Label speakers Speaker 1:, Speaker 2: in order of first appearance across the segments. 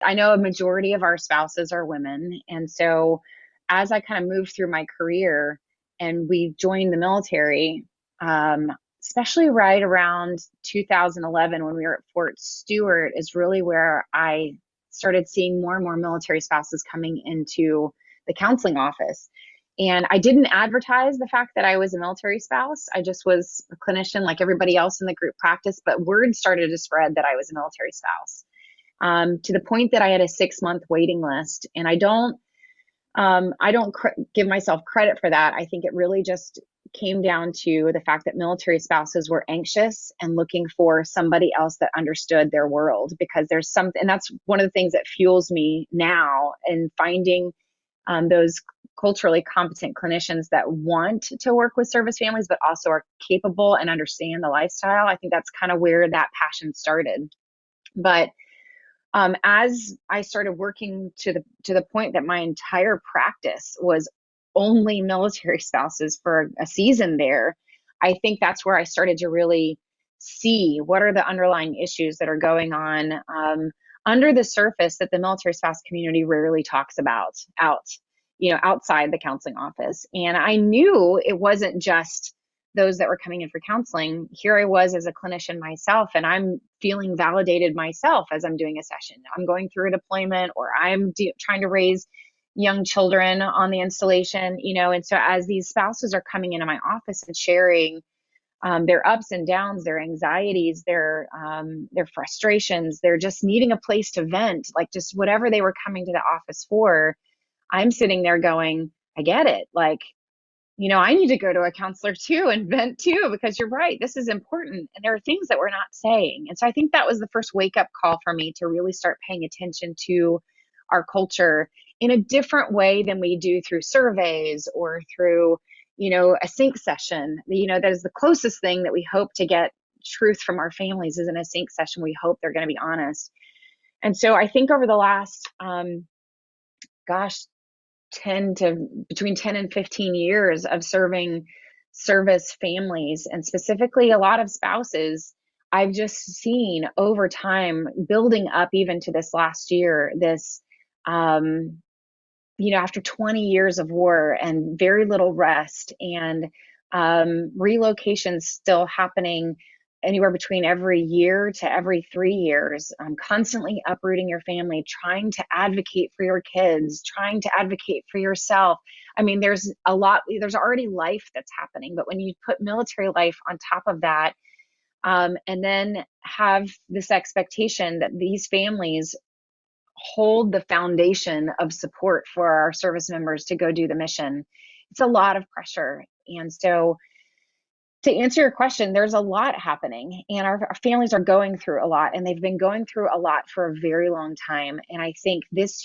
Speaker 1: I know a majority of our spouses are women. And so as I kind of moved through my career and we joined the military, um, especially right around 2011 when we were at Fort Stewart, is really where I started seeing more and more military spouses coming into the counseling office. And I didn't advertise the fact that I was a military spouse. I just was a clinician like everybody else in the group practice, but word started to spread that I was a military spouse, to the point that I had a 6 month waiting list. And I don't give myself credit for that. I think it really just came down to the fact that military spouses were anxious and looking for somebody else that understood their world, because there's something, and that's one of the things that fuels me now in finding those culturally competent clinicians that want to work with service families, but also are capable and understand the lifestyle. I think that's kind of where that passion started. But as I started working to the point that my entire practice was only military spouses for a season there, I think that's where I started to really see what are the underlying issues that are going on under the surface that the military spouse community rarely talks about outside the counseling office. And I knew it wasn't just those that were coming in for counseling. Here I was as a clinician myself, and I'm feeling validated myself as I'm doing a session. I'm going through a deployment, or I'm trying to raise young children on the installation, and so as these spouses are coming into my office and sharing their ups and downs, their anxieties, their frustrations, they're just needing a place to vent, like just whatever they were coming to the office for, I'm sitting there going, I get it. Like, I need to go to a counselor too and vent too, because you're right. This is important. And there are things that we're not saying. And so I think that was the first wake up call for me to really start paying attention to our culture in a different way than we do through surveys or through, a sync session. That is the closest thing that we hope to get truth from our families, is in a sync session. We hope they're going to be honest. And so I think over the last, gosh, 10 to between 10 and 15 years of serving service families, and specifically a lot of spouses, I've just seen over time, building up even to this last year, this after 20 years of war and very little rest, and relocations still happening anywhere between every year to every 3 years, constantly uprooting your family, trying to advocate for your kids, trying to advocate for yourself. I mean, there's already life that's happening, but when you put military life on top of that, and then have this expectation that these families hold the foundation of support for our service members to go do the mission, it's a lot of pressure. And so, to answer your question, there's a lot happening, and our families are going through a lot, and they've been going through a lot for a very long time. And I think this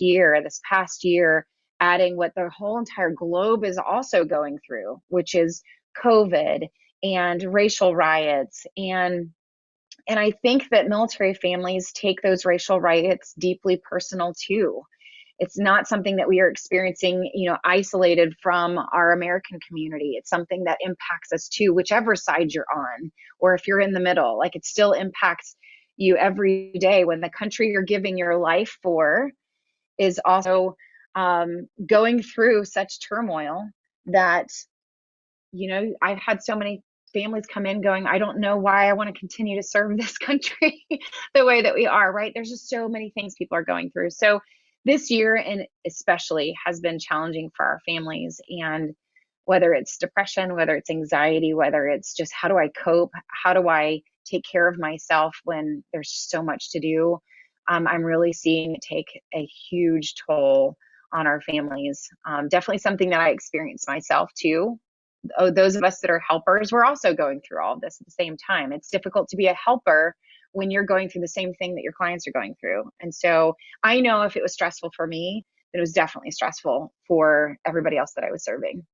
Speaker 1: past year, adding what the whole entire globe is also going through, which is COVID and racial riots, and I think that military families take those racial riots deeply personal too. It's not something that we are experiencing, isolated from our American community. It's something that impacts us too, whichever side you're on, or if you're in the middle. Like, it still impacts you every day when the country you're giving your life for is also going through such turmoil that, I've had so many families come in going, I don't know why I want to continue to serve this country the way that we are, right? There's just so many things people are going through. So this year, and especially, has been challenging for our families. And whether it's depression, whether it's anxiety, whether it's just how do I cope? How do I take care of myself when there's just so much to do? I'm really seeing it take a huge toll on our families. Definitely something that I experienced myself too. Those of us that are helpers, we're also going through all of this at the same time. It's difficult to be a helper when you're going through the same thing that your clients are going through. And so I know if it was stressful for me, then it was definitely stressful for everybody else that I was serving.